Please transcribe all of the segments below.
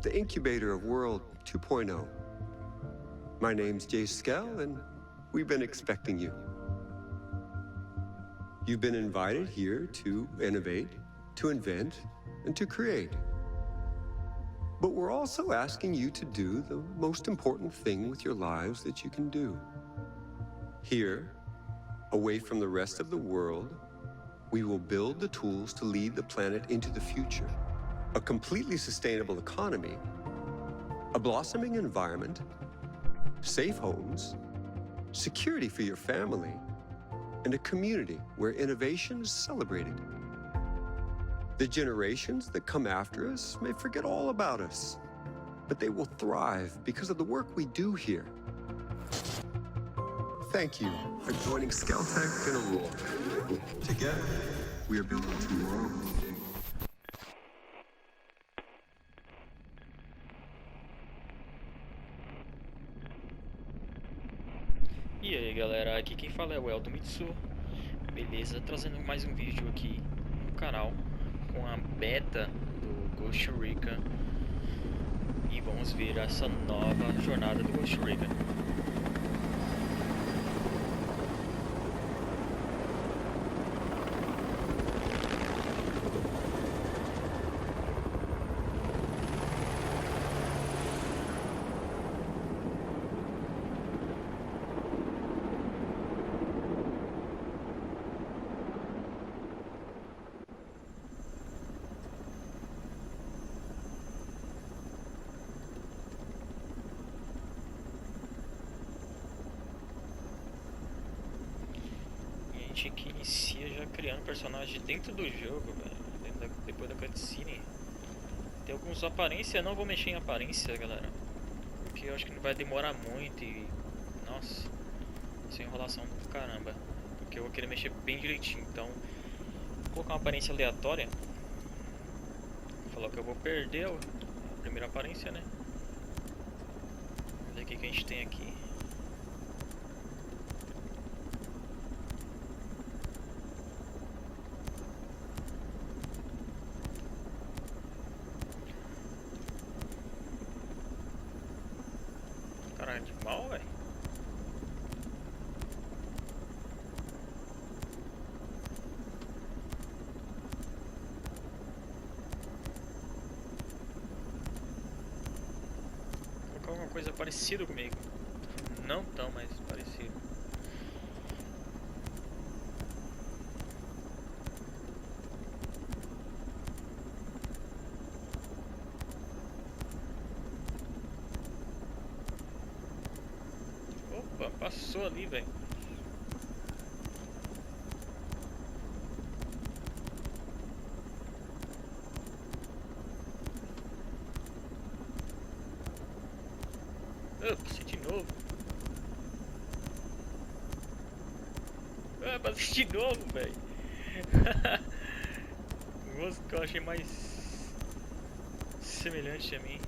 the incubator of World 2.0. My name's Jay Skell, and we've been expecting you. You've been invited here to innovate, to invent, and to create. But we're also asking you to do the most important thing with your lives that you can do. Here, away from the rest of the world, we will build the tools to lead the planet into the future. A completely sustainable economy, a blossoming environment, safe homes, security for your family, and a community where innovation is celebrated. The generations that come after us may forget all about us, but they will thrive because of the work we do here. Thank you for joining Skeltech in a roll. Together, we are building tomorrow. E aí galera, aqui quem fala é o Mitsu, beleza? Trazendo mais um vídeo aqui no canal com a beta do Ghost Recon e vamos ver essa nova jornada do Ghost Recon. Que inicia já criando personagem dentro do jogo, velho. Depois da cutscene. Tem alguns aparências, não vou mexer em aparência, galera, porque eu acho que não vai demorar muito e... nossa, sem enrolação do caramba. Porque eu vou querer mexer bem direitinho, então vou colocar uma aparência aleatória. Falou que eu vou perder a primeira aparência, né? Vamos ver o que a gente tem aqui. Caralho, de mal, velho. Vou colocar alguma coisa parecida comigo. Não tão, mas parecido. Opa, passou ali, velho. Passei de novo. Passei de novo, velho. O rosto que eu achei mais semelhante a mim.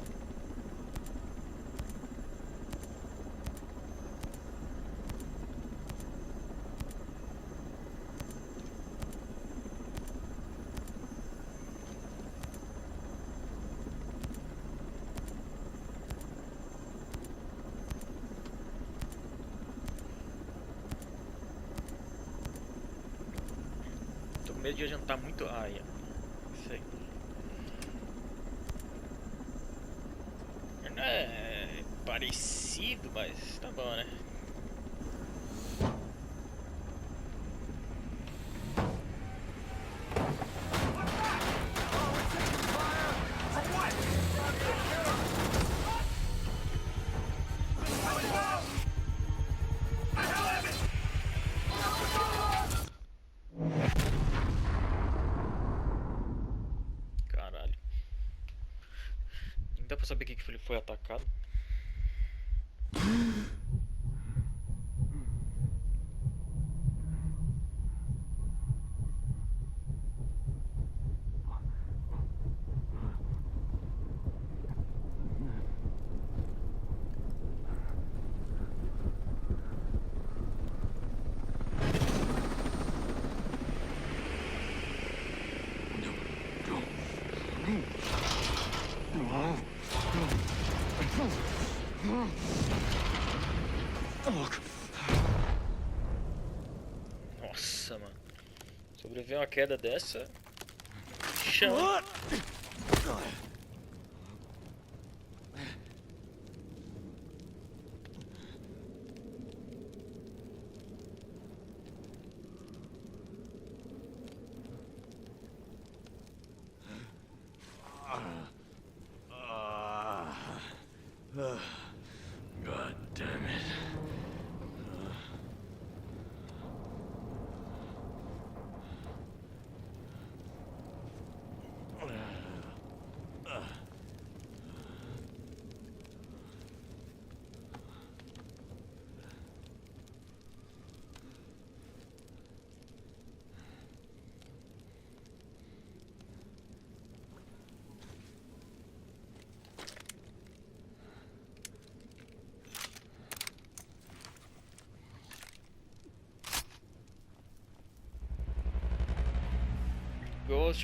Medo de adiantar muito. Ah, yeah. Isso aí. É parecido, mas tá bom, né? Dá pra saber o que ele foi atacado? No. Nossa, mano. Sobreviver uma queda dessa. Chão. God damn it.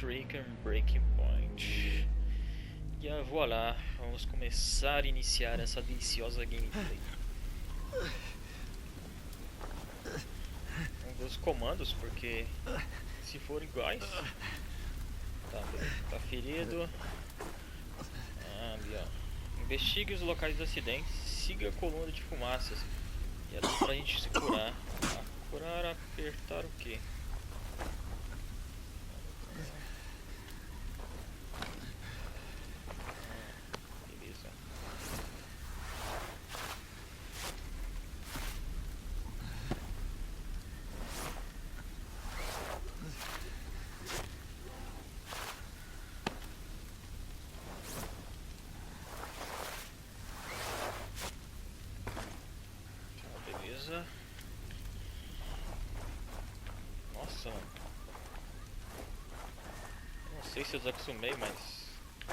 Recon BREAKPOINT. E voilà, vamos começar a iniciar essa deliciosa gameplay. Vamos ver os comandos, porque se forem iguais. Tá ferido. Ali, ó. Investigue os locais dos acidentes. Siga a coluna de fumaças. E ali pra gente se curar. Curar, apertar o quê? Nossa, mano. Não sei se eu desacostumei, mas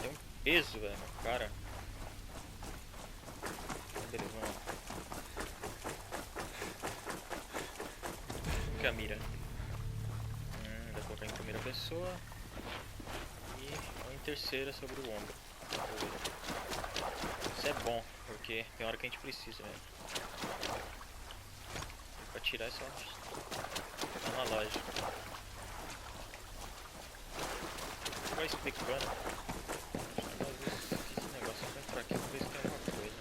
tem um peso, velho, no cara. Beleza, vamos lá. Que a mira. Vou colocar em primeira pessoa. E em terceira sobre o ombro. Isso é bom, porque tem hora que a gente precisa, velho. Pra tirar essa analógica. Vai explicando. Às vezes esse negócio vai entrar aqui pra ver se tem alguma coisa.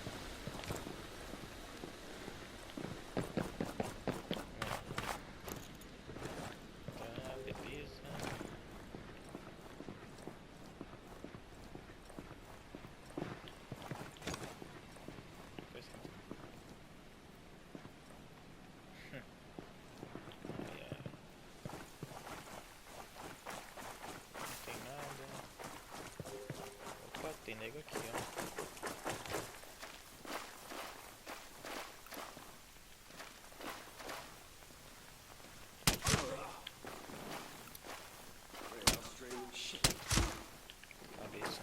Tá, beleza. Tem nego aqui, ó. Cabeça.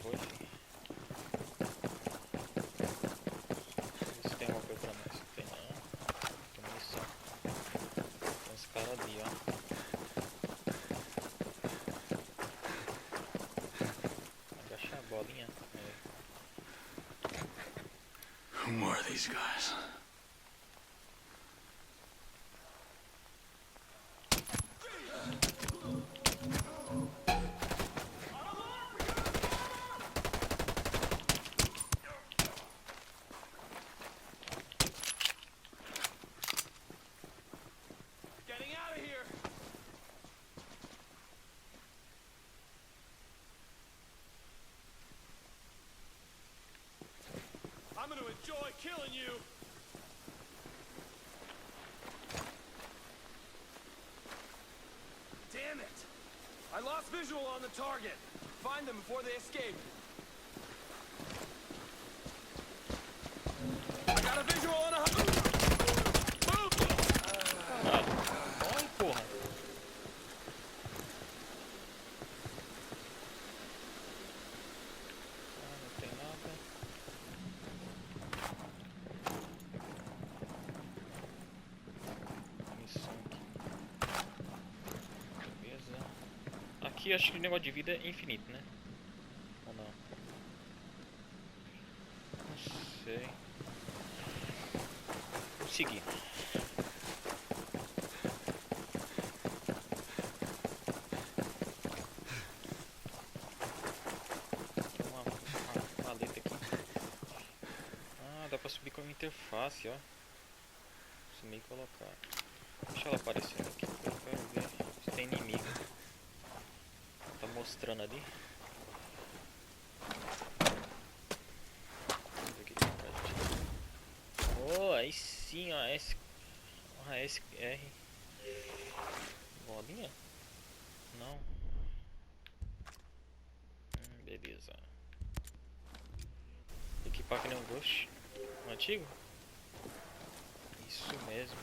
Foi. Ver se tem alguma coisa pra nós. Tem não. Tem munição. Tem uns caras ali, ó. Bolinha. Who are these guys? Getting out of here. I'm gonna enjoy killing you. Damn it! I lost visual on the target. Find them before they escape. I got a visual on a... Move! Ai, porra. Não tem nada. Missão aqui. Beleza. Aqui acho que o negócio de vida é infinito, né? Ou não? sei. Consegui. Tem uma paleta aqui. Ah, dá pra subir com a interface, ó. Sumir e colocar. Deixa ela aparecendo aqui. Eu quero ver se tem inimigo. Tá mostrando ali. Vamos ver o que tem pra gente. Oh, aí sim, ó. SR. Bolinha? Não. Beleza. Equipar que nem um Ghost. Um antigo? Isso mesmo.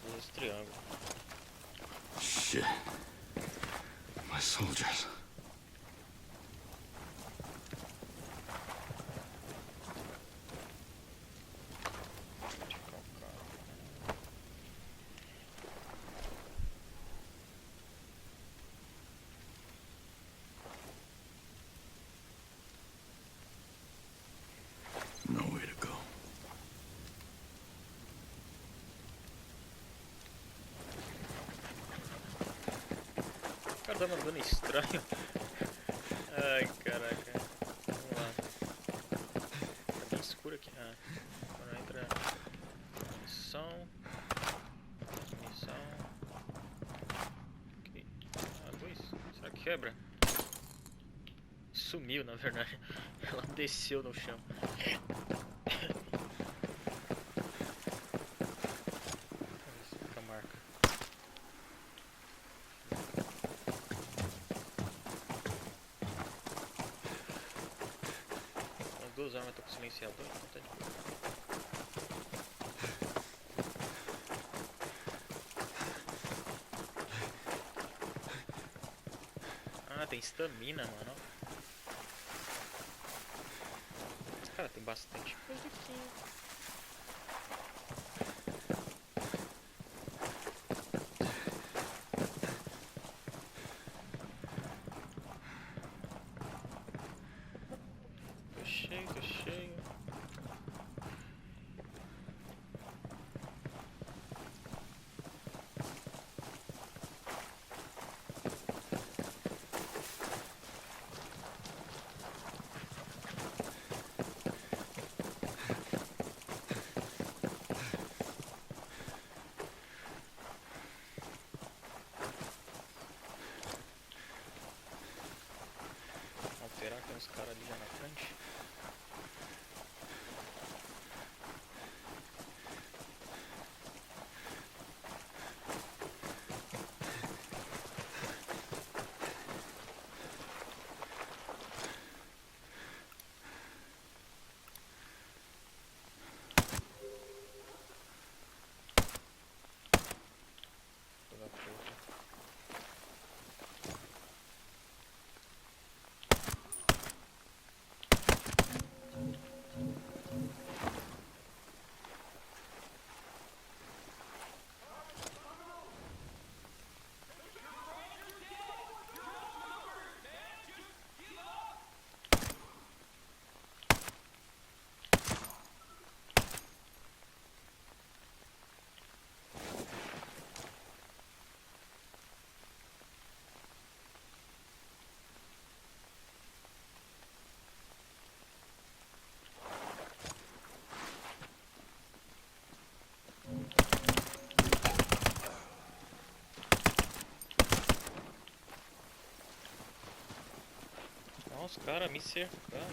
Usa esse triângulo. Shit. My soldiers. No way to go. O cara tá mandando estranho. Ai, caraca. Vamos lá. Tá bem escuro aqui. Ah, agora entra munição. Ok. Ah, luz. Será que quebra? Sumiu, na verdade. Ela desceu no chão. Fica a marca. As duas armas estão com silenciador, então tá de boa. Ah, tem estamina, mano. Cara, tem bastante coisa aqui. Tô cheio, tô cheio. Alterar, tem uns caras ali já na frente. Vou dar pouco. Nossa, os caras me cercaram.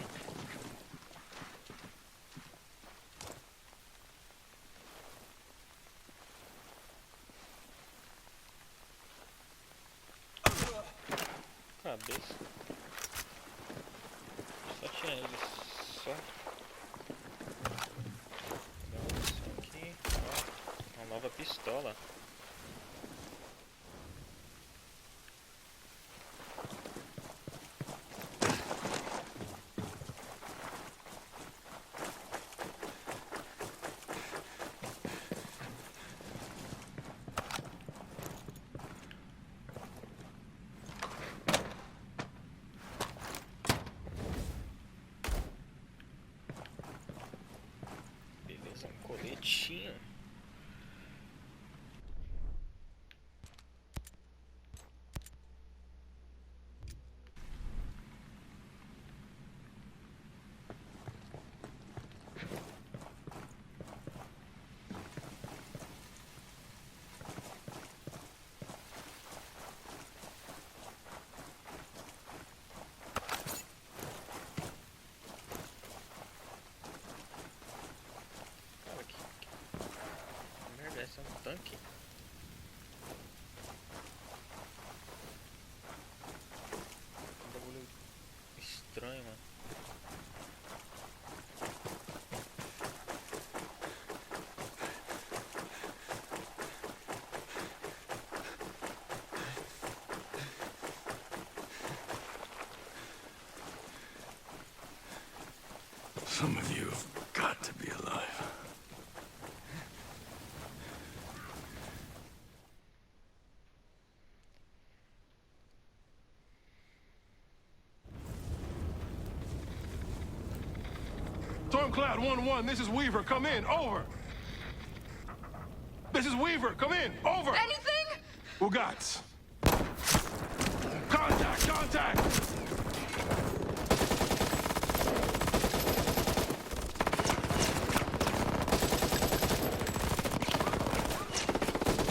Cabeça. Só tinha eles. Só. Pegar isso aqui. Ó, uma nova pistola. estranho, mano. Some of you have got to be alive. Stormcloud 1-1, this is Weaver. Come in. Over. This is Weaver. Come in. Over. Anything? Ugats. Contact. Contact.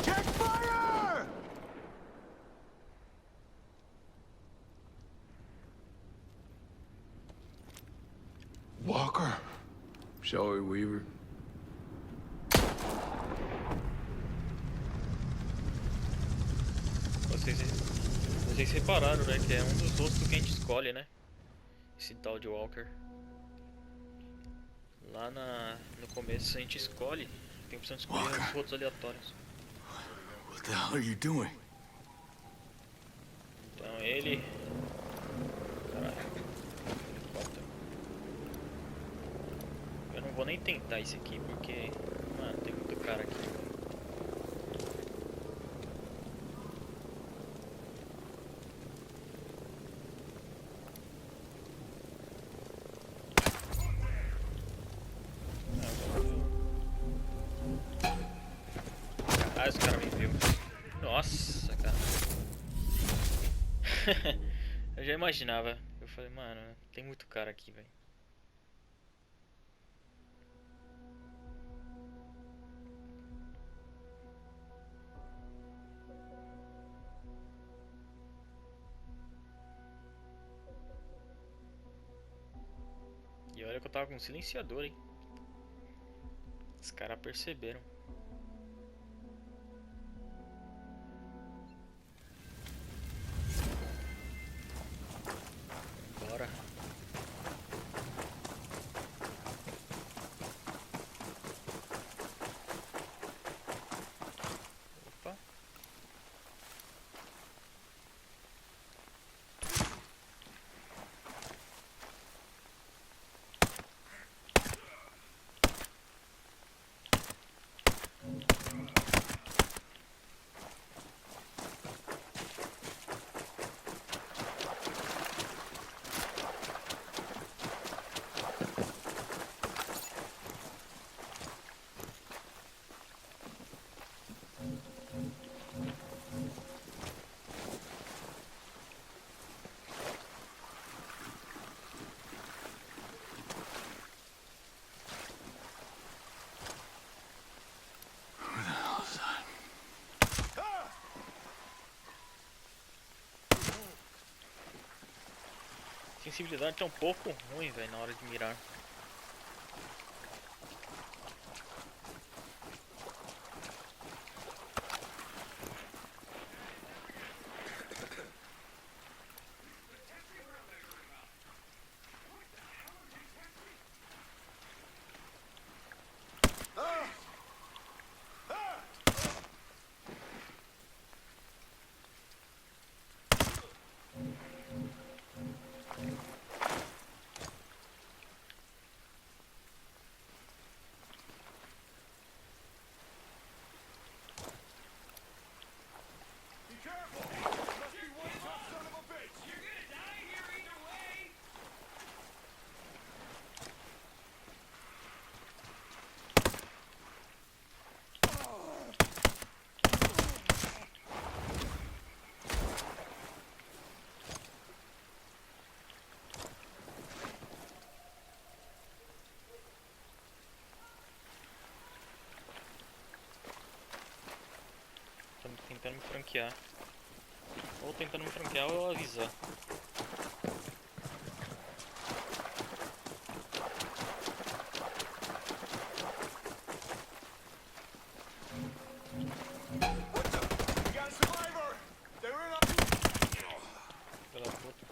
Check fire! Walker. Shall we, Weaver? Vocês repararam, né? Que é um dos outros que a gente escolhe, né? Esse tal de Walker. Lá no começo a gente escolhe. Tem a opção de escolher os votos aleatórios. What the hell are you doing? Então ele... Caralho. Helicóptero. Eu não vou nem tentar esse aqui porque... Mano, tem muito cara aqui. Ah, esse cara me viu. Nossa, cara. Eu já imaginava. Eu falei, mano, tem muito cara aqui, velho. E olha que eu tava com um silenciador, hein. Os caras perceberam. Bora. Opa. Sensibilidade tá um pouco ruim, velho, na hora de mirar. Tentando me franquear. Ou tentando me franquear ou avisar. Pela puta.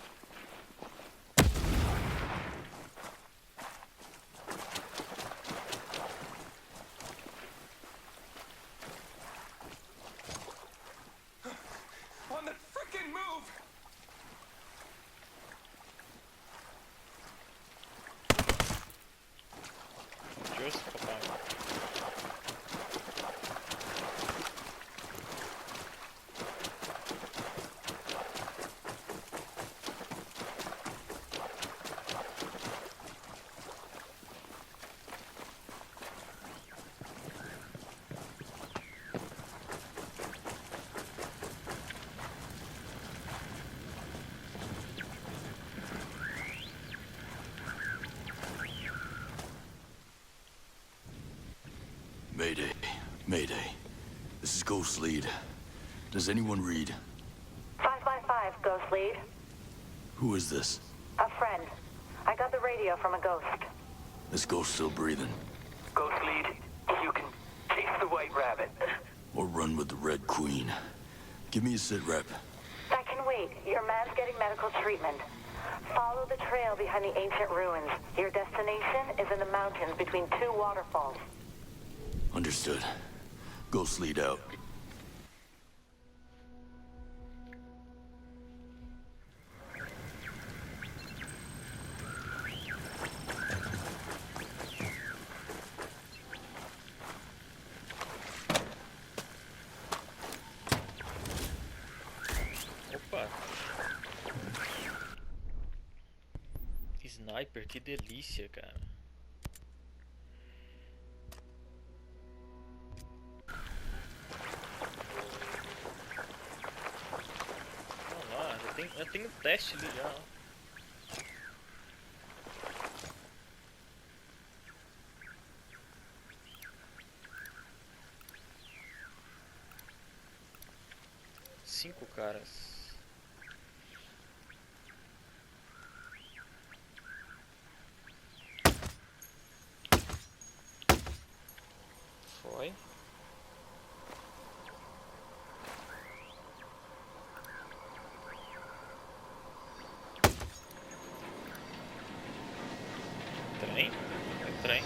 Mayday. This is Ghost Lead. Does anyone read? 555, Ghost Lead. Who is this? A friend. I got the radio from a ghost. This ghost still breathing. Ghost Lead, you can chase the White Rabbit. Or run with the Red Queen. Give me a sit rep. That can wait. Your man's getting medical treatment. Follow the trail behind the ancient ruins. Your destination is in the mountains between two waterfalls. Understood. Ghost Lead out. Opa! Sniper, que delícia, cara. Vamos lá, já tem um teste ali já. Ó. Cinco caras. Foi. Trem? É trem.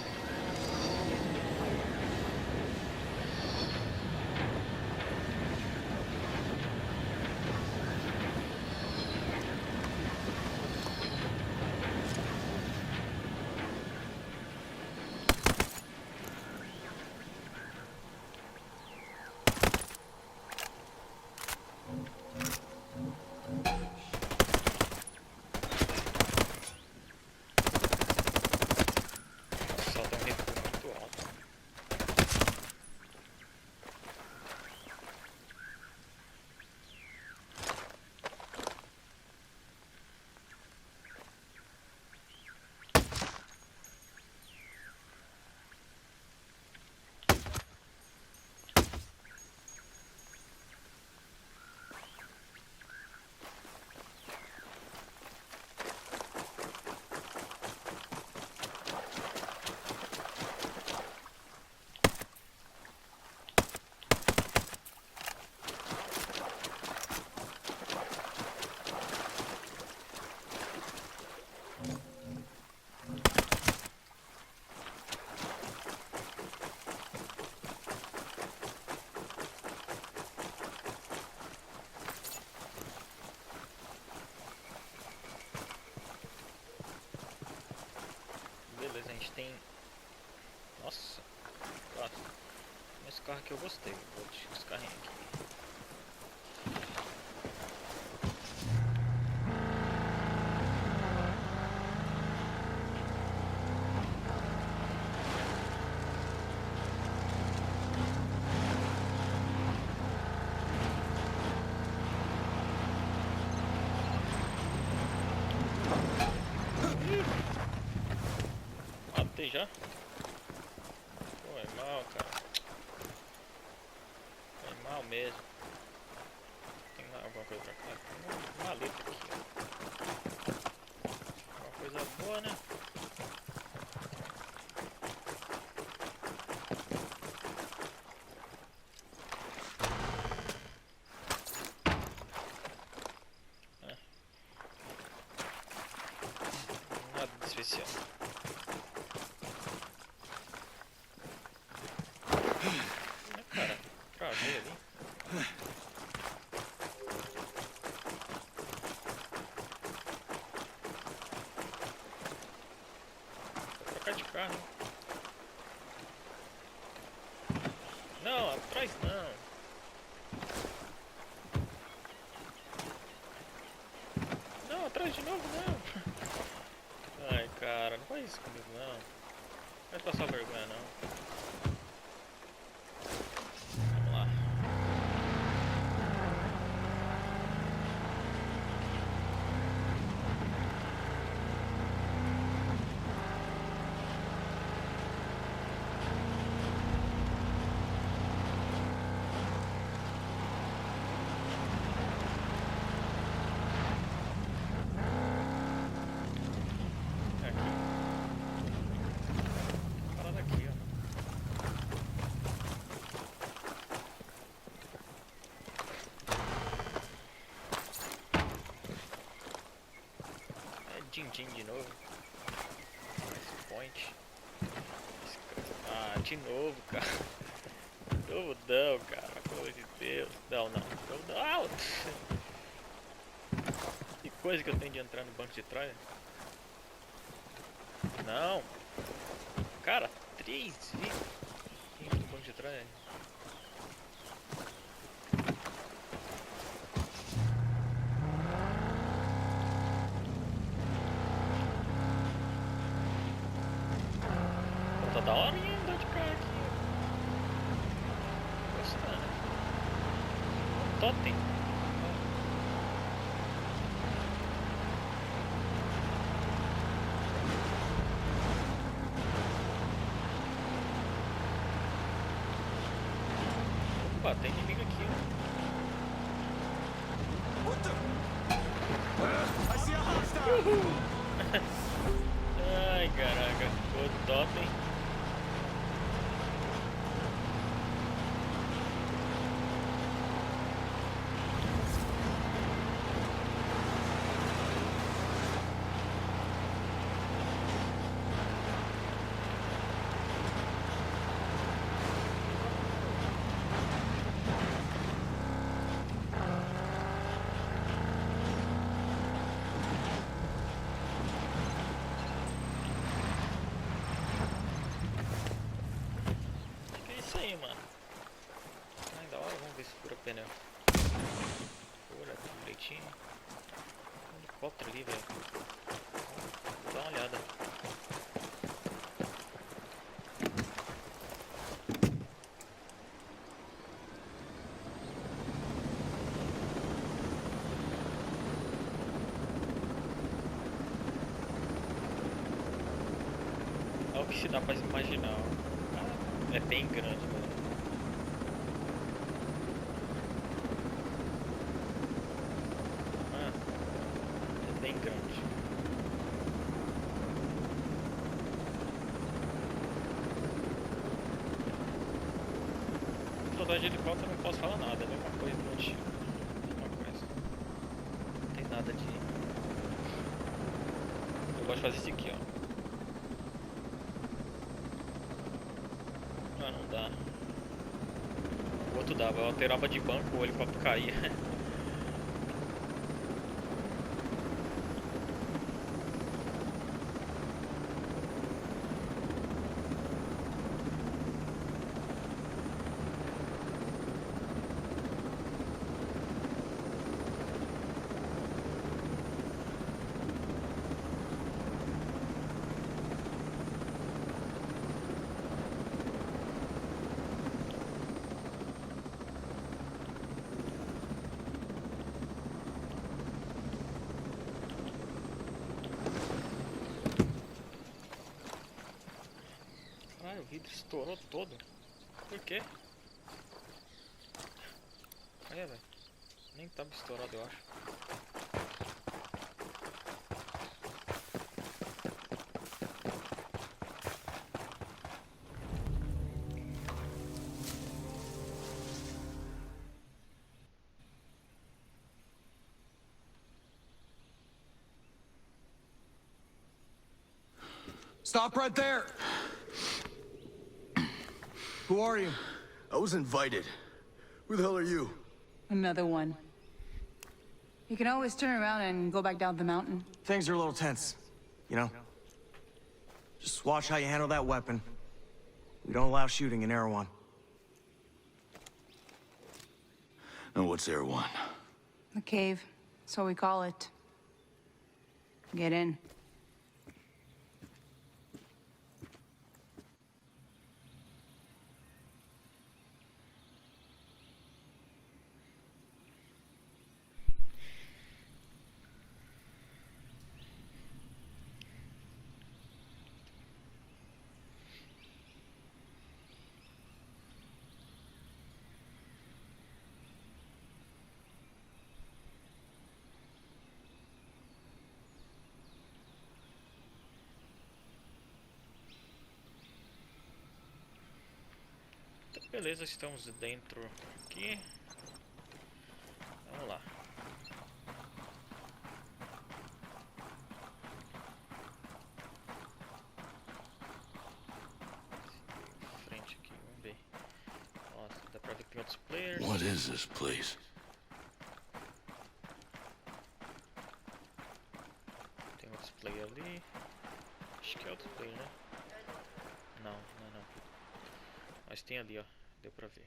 Só tem um recuo muito alto. Beleza, a gente tem... Nossa, quatro. Esse carro aqui eu gostei. Vou deixar esse carrinho aqui. Matei já? Pô, é mal, cara. É mal mesmo. Tem alguma coisa pra cá? Tem uma maleta aqui, ó. Uma coisa boa, né? Nada de especial. Cara, travei ali. Vou trocar de carro. Não, atrás não. Não, atrás de novo não. Ai, cara, não faz isso comigo não. Não vai passar vergonha não. Vamos lá. pontinho de novo. Mais point. Ah, de novo, cara. De novo não, cara. Pelo amor de Deus. Não. Não. Que coisa que eu tenho de entrar no banco de trás. Não. Cara, 3 vezes no banco de trás. Tá da hora andar de carro aqui. Gostando. Totem. Opa, tem inimigo aqui. Ai, caraca. Outro totem. Pneu. Fura, direitinho. Um helicóptero ali, velho. Vou dar uma olhada. É o que se dá pra imaginar. Ah, é bem grande, velho. De helicóptero não posso falar nada, é a mesma coisa do antigo. Mesma coisa. Não tem nada de. Eu gosto de fazer isso aqui, ó. Ah, não dá. O outro dava, eu alterava de banco, o helicóptero caía. O vidro estourou todo. Por quê? É, velho. Nem tava estourado, eu acho. Stop right there! Who are you? I was invited. Who the hell are you? Another one. You can always turn around and go back down the mountain. Things are a little tense, you know? Just watch how you handle that weapon. We don't allow shooting in Erewhon. And what's Erewhon? The cave. That's what we call it. Get in. Beleza, estamos dentro aqui. Vamos lá. outros players. What is this place? Tem outros players ali. Acho que é outro player, né? Não, não, não. Mas tem ali, ó. Deu pra ver.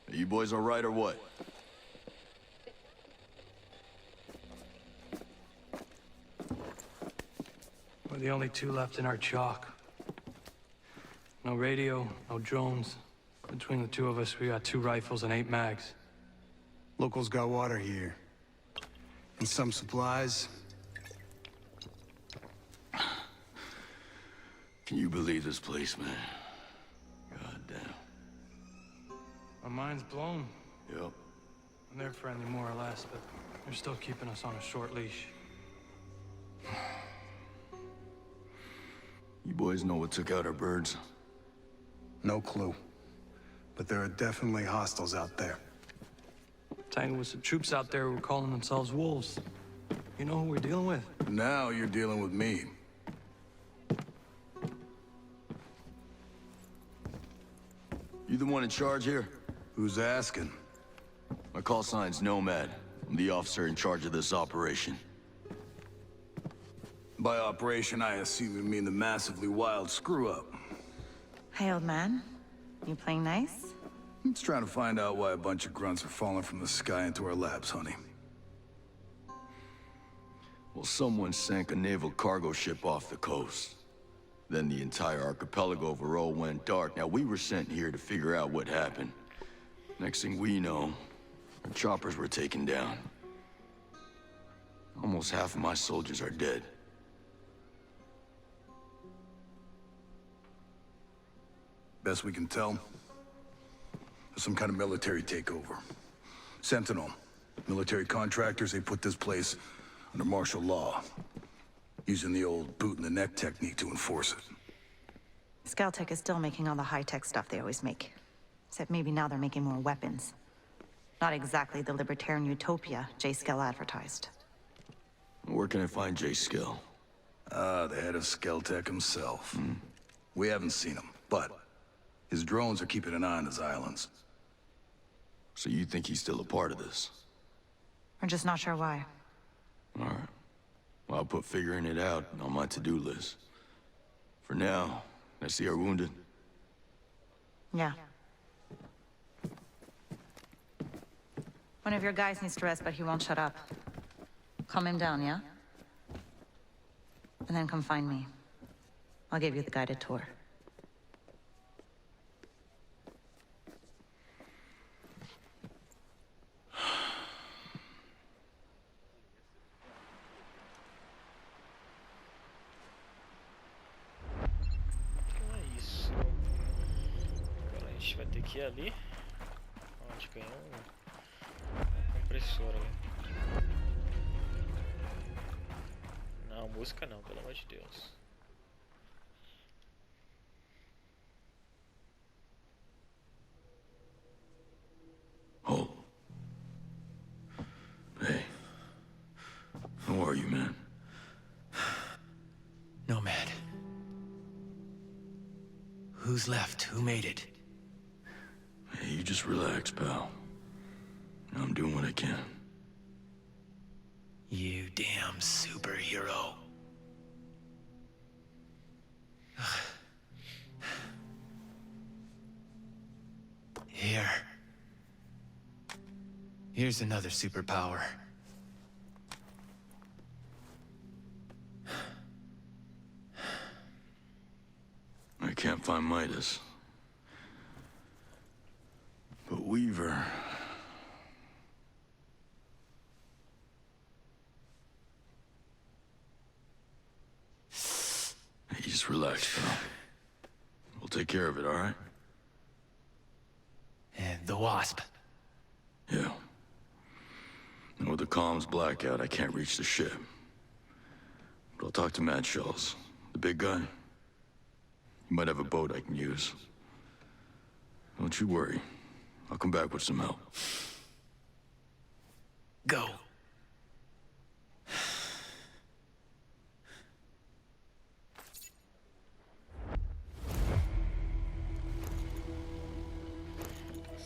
Are you boys all right or what? We're the only two left in our chalk. No radio, no drones. Between the two of us, we got 2 rifles and 8 mags. Locals got water here. And some supplies. Can you believe this place, man? God damn. My mind's blown. Yep. And they're friendly more or less, but they're still keeping us on a short leash. You boys know what took out our birds? No clue. But there are definitely hostiles out there. Tangled with some troops out there who were calling themselves wolves. You know who we're dealing with? Now you're dealing with me. You the one in charge here? Who's asking? My call sign's Nomad. I'm the officer in charge of this operation. By operation, I assume you mean the massively wild screw-up. Hey, old man. You playing nice? I'm just trying to find out why a bunch of grunts are falling from the sky into our labs, honey. Well, someone sank a naval cargo ship off the coast. Then the entire archipelago of Aro went dark. Now, we were sent here to figure out what happened. Next thing we know, our choppers were taken down. Almost half of my soldiers are dead. Best we can tell, there's some kind of military takeover. Sentinel, military contractors, they put this place under martial law, using the old boot-in-the-neck technique to enforce it. Scaltech is still making all the high-tech stuff they always make. Except maybe now they're making more weapons. Not exactly the libertarian utopia J. Skell advertised. Where can I find J. Skell? The head of Scaltech himself. We haven't seen him, but his drones are keeping an eye on his islands. So you think he's still a part of this? We're just not sure why. All right. Well, I'll put figuring it out on my to-do list. For now, I see our wounded. Yeah. One of your guys needs to rest, but he won't shut up. Calm him down, yeah? And then come find me. I'll give you the guided tour. Então é isso. Agora a gente vai ter que ir ali. Ó, a gente ganhou uma compressora ali. Não, música não, pelo amor de Deus. Oh. Hey. How are you, man? Nomad. Who's left? Who made it? Hey, you just relax, pal. I'm doing what I can. You damn superhero. Here's another superpower. I can't find Midas. But Weaver... Hey, just relax, pal. We'll take care of it, all right? And the Wasp. Yeah. And with the comms blackout, I can't reach the ship. But I'll talk to Matt Schultz, the big guy. He might have a boat I can use. Don't you worry. I'll come back with some help. Go.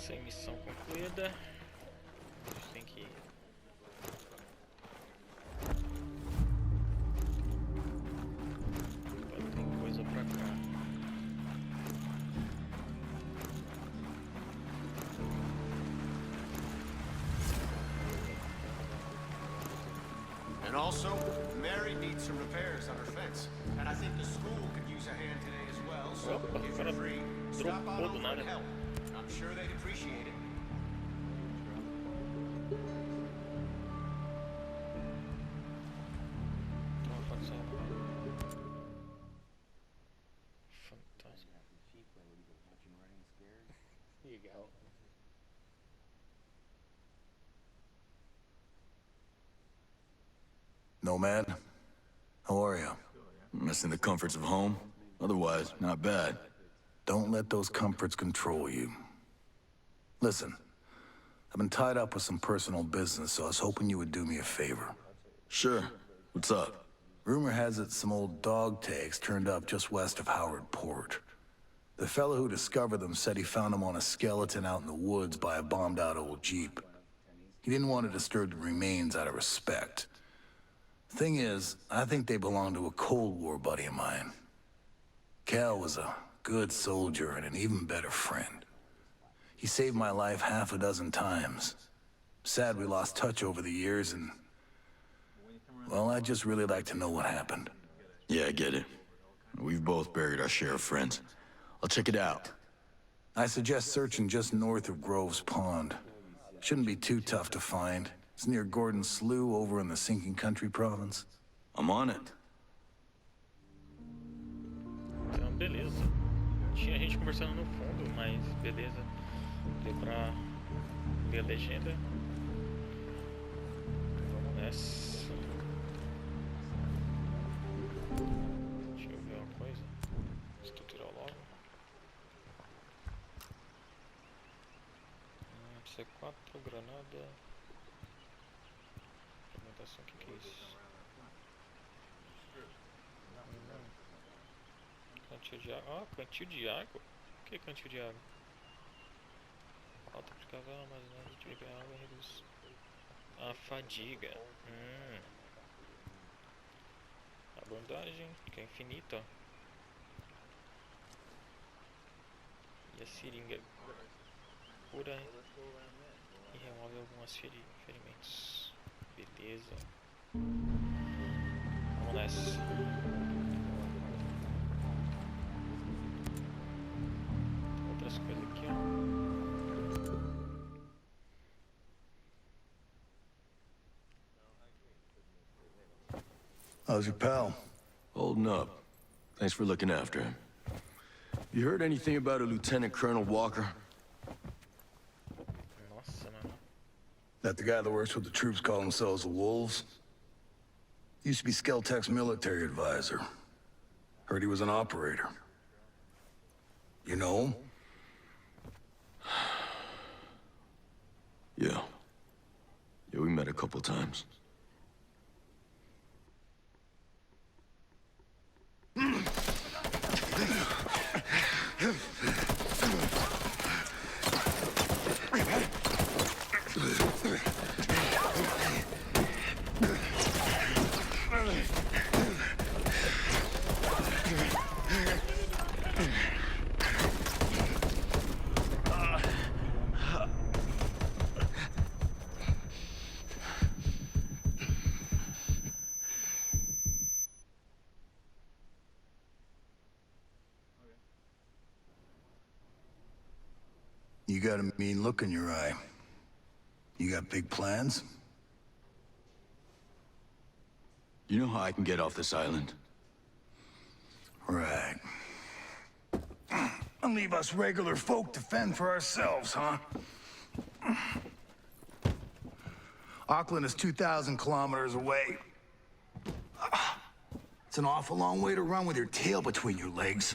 Sem missão concluída. A gente tem que... Tem coisa pra cá. And also, Mary needs some repairs on her fence. And I think the school could use a hand today as well. So if you're free, stop on over and help. I'm sure they'd appreciate it. Fantasma. Here you go. Nomad, how are you? Missing the comforts of home. Otherwise, not bad. Don't let those comforts control you. Listen, I've been tied up with some personal business, so I was hoping you would do me a favor. Sure. What's up? Rumor has it some old dog tags turned up just west of Howard Port. The fellow who discovered them said he found them on a skeleton out in the woods by a bombed-out old Jeep. He didn't want to disturb the remains out of respect. Thing is, I think they belong to a Cold War buddy of mine. Cal was a good soldier and an even better friend. He saved my life half a dozen times. Sad we lost touch over the years and... well, I'd just really like to know what happened. Yeah, I get it. We've both buried our share of friends. I'll check it out. I suggest searching just north of Groves Pond. Shouldn't be too tough to find. It's near Gordon Slough over in the Sinking Country province. I'm on it. Então, beleza. Tinha gente conversando no fundo, mas beleza. Deu pra ler a legenda. Vamos nessa. Deixa eu ver uma coisa. Estrutural logo. C4, granada. Fragmentação, o que é isso? Cantil de água. Ah, cantil de água? O que é cantil de água? Alta aplicável, armazenado de beber água reduz a fadiga. A bandagem, que é infinita. E a seringa cura e remove algumas ferimentos. Beleza. Vamos nessa. Outras coisas aqui, ó. How's your pal? Holding up. Thanks for looking after him. You heard anything about a Lieutenant Colonel Walker? Nossa, mano. That the guy that works with the troops call themselves the Wolves? Used to be Skeltech's military advisor. Heard he was an operator. You know him? Yeah. Yeah, we met a couple times. You got a mean look in your eye. You got big plans? You know how I can get off this island? Right. And leave us regular folk to fend for ourselves, huh? Auckland is 2,000 kilometers away. It's an awful long way to run with your tail between your legs.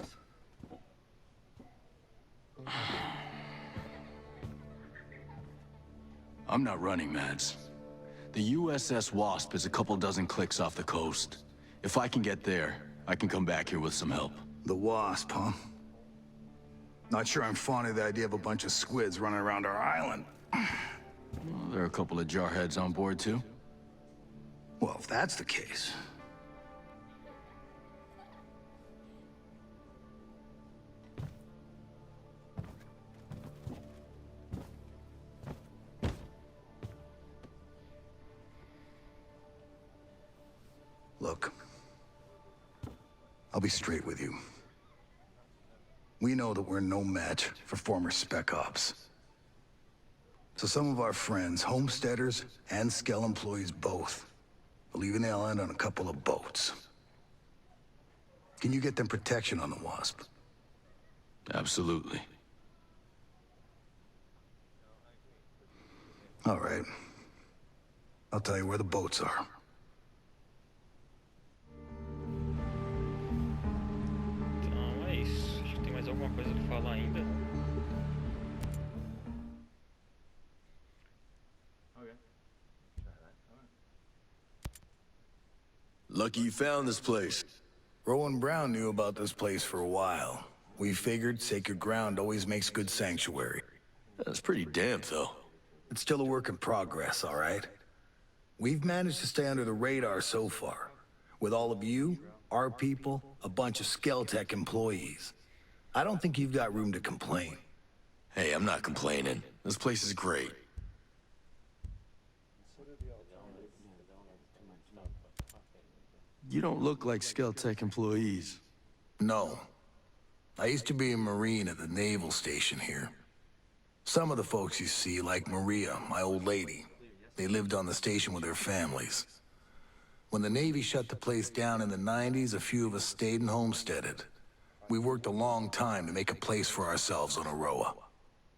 I'm not running, Mads. The USS Wasp is a couple dozen clicks off the coast. If I can get there, I can come back here with some help. The Wasp, huh? Not sure I'm fond of the idea of a bunch of squids running around our island. Well, there are a couple of jarheads on board, too. Well, if that's the case... Look, I'll be straight with you. We know that we're no match for former Spec Ops. So some of our friends, homesteaders and Skell employees both, are leaving the island on a couple of boats. Can you get them protection on the Wasp? Absolutely. All right. I'll tell you where the boats are. Então é isso. Acho que tem mais alguma coisa pra falar ainda. Lucky you found this place. Rowan Brown knew about this place for a while. We figured sacred ground always makes good sanctuary. That's pretty damp, though. It's still a work in progress, all right? We've managed to stay under the radar so far. With all of you, our people, a bunch of Skelltech employees. I don't think you've got room to complain. Hey, I'm not complaining. This place is great. You don't look like Skelltech employees. No. I used to be a Marine at the naval station here. Some of the folks you see, like Maria, my old lady, they lived on the station with their families. When the Navy shut the place down in the 90s, a few of us stayed and homesteaded. We worked a long time to make a place for ourselves on Aroa.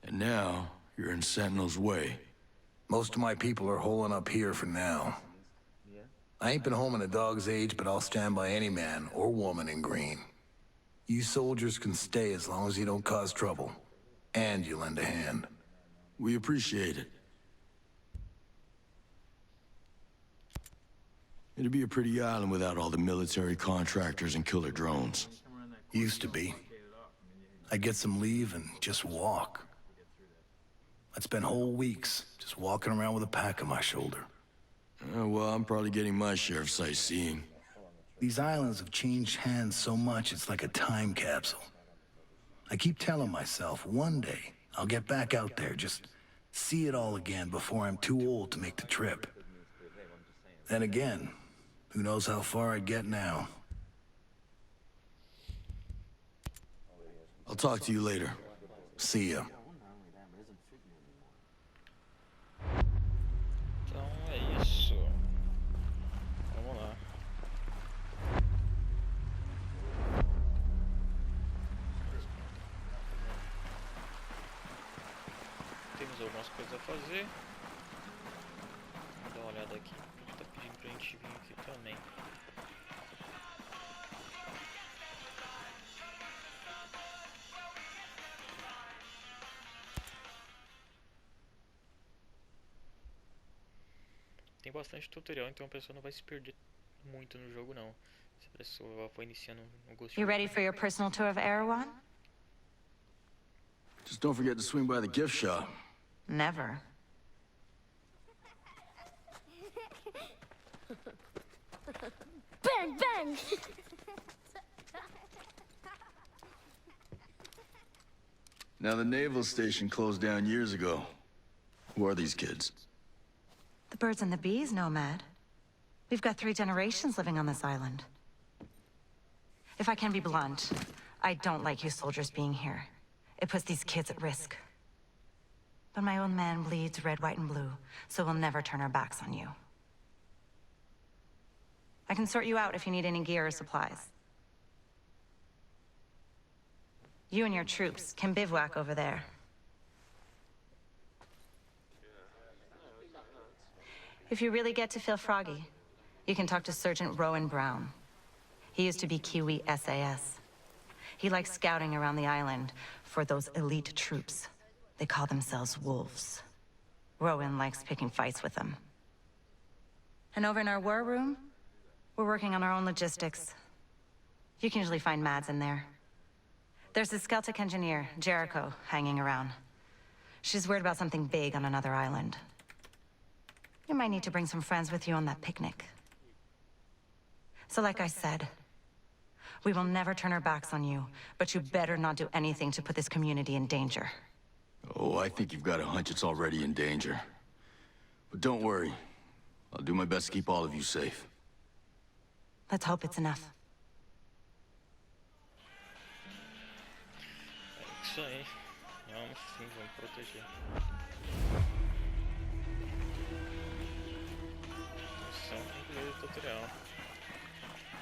And now, you're in Sentinel's way. Most of my people are holing up here for now. I ain't been home in a dog's age, but I'll stand by any man or woman in green. You soldiers can stay as long as you don't cause trouble. And you lend a hand. We appreciate it. It'd be a pretty island without all the military contractors and killer drones. Used to be. I'd get some leave and just walk. I'd spend whole weeks just walking around with a pack on my shoulder. Well, I'm probably getting my share of sightseeing. These islands have changed hands so much, it's like a time capsule. I keep telling myself, one day, I'll get back out there, just see it all again before I'm too old to make the trip. Then again, who knows how far I'd get now. I'll talk to you later. See ya. Então é isso. Vamos lá. Temos algumas coisas a fazer. Vou dar uma olhada aqui. Ele tá pedindo pra gente vir aqui também. Tem bastante tutorial, então a pessoa não vai se perder muito no jogo não. Se a pessoa for iniciando um gostinho. You ready for your personal tour of Erewhon? Just don't forget to swing by the gift shop. Never. Bang, bang! Now, the naval station closed down years ago. Who are these kids? The birds and the bees, Nomad. We've got 3 generations living on this island. If I can be blunt, I don't like you soldiers being here. It puts these kids at risk. But my own man bleeds red, white, and blue, so we'll never turn our backs on you. I can sort you out if you need any gear or supplies. You and your troops can bivouac over there. If you really get to feel froggy, you can talk to Sergeant Rowan Brown. He used to be Kiwi SAS. He likes scouting around the island for those elite troops. They call themselves wolves. Rowan likes picking fights with them. And over in our war room, we're working on our own logistics. You can usually find Mads in there. There's this Celtic engineer, Jericho, hanging around. She's worried about something big on another island. You might need to bring some friends with you on that picnic. So like I said, we will never turn our backs on you, but you better not do anything to put this community in danger. Oh, I think you've got a hunch it's already in danger. But don't worry. I'll do my best to keep all of you safe. Let's hope it's enough. É isso aí. Vamos sim, vamos proteger. Missão concluída do tutorial.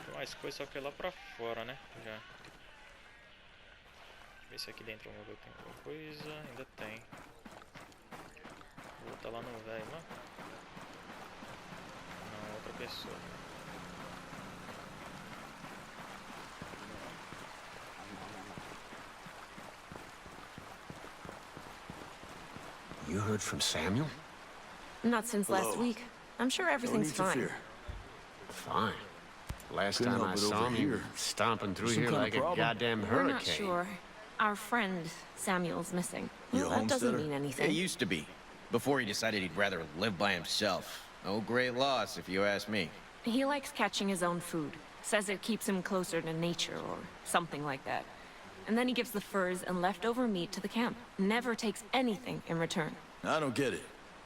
Tem mais coisa, só que é lá pra fora, né? Já. Deixa eu ver se aqui dentro tem alguma coisa. Ainda tem. Vou voltar lá no velho lá. Não, outra pessoa. You heard from Samuel? Not since last week. I'm sure everything's fine. Fine. Last time I saw him, you were stomping through here like a goddamn hurricane. We're not sure. Our friend Samuel's missing. You Well, that doesn't mean anything. He used to be. Before he decided he'd rather live by himself. No great loss, if you ask me. He likes catching his own food. Says it keeps him closer to nature or something like that. And then he gives the furs and leftover meat to the camp. Never takes anything in return. I don't get it.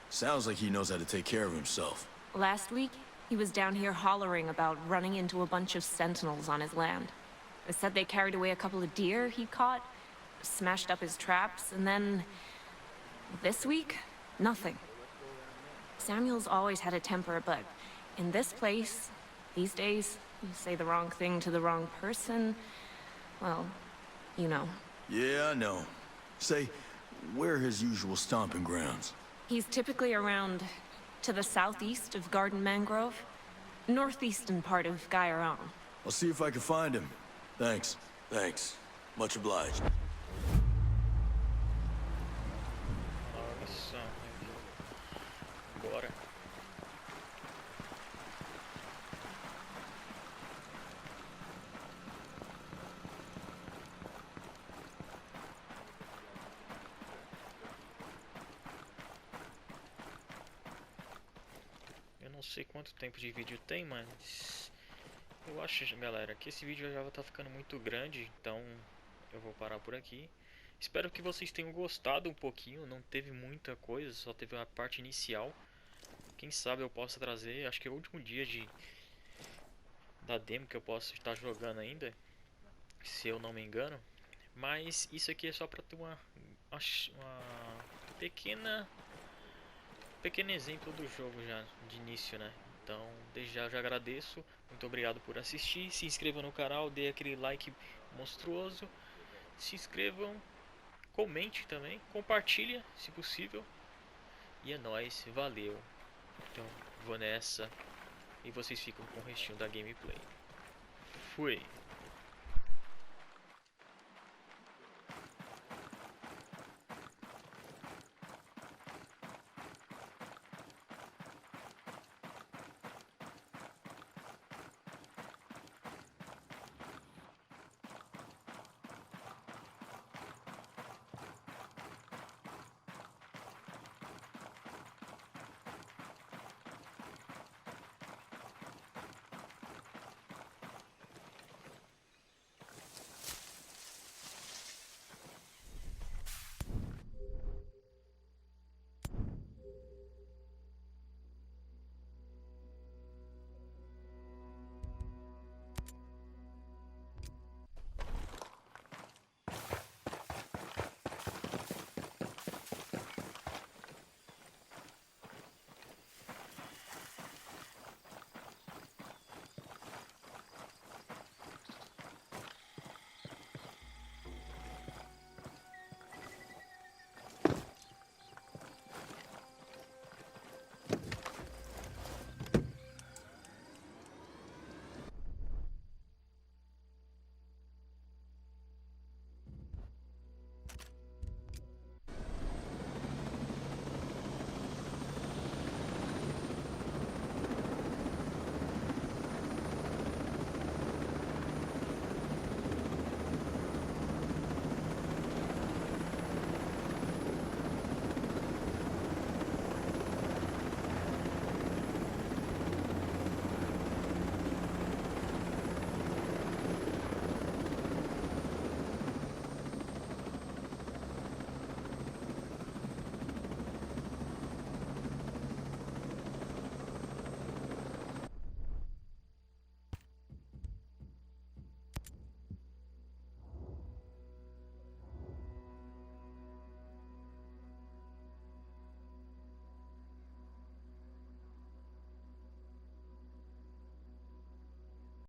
Sounds like he knows how to take care of himself. Last week, he was down here hollering about running into a bunch of sentinels on his land. They said they carried away a couple of deer he'd caught, smashed up his traps, and then... this week, nothing. Samuel's always had a temper, but in this place, these days, you say the wrong thing to the wrong person, well, you know. Yeah, I know. Say, where are his usual stomping grounds? He's typically around to the southeast of Garden Mangrove, northeastern part of Gaiaron. I'll see if I can find him. Thanks. Thanks. Much obliged. Bora. Eu não sei quanto tempo de vídeo tem, mas eu acho, galera, que esse vídeo já vai estar ficando muito grande, então eu vou parar por aqui. Espero que vocês tenham gostado um pouquinho, não teve muita coisa, só teve a parte inicial. Quem sabe eu possa trazer, acho que é o último dia da demo que eu posso estar jogando ainda, se eu não me engano. Mas isso aqui é só para ter uma pequeno exemplo do jogo já de início, né? Então, desde já eu já agradeço, muito obrigado por assistir. Se inscreva no canal, dê aquele like monstruoso, se inscrevam, comente também, compartilha se possível. E é nóis, valeu. Então, vou nessa e vocês ficam com o restinho da gameplay. Fui!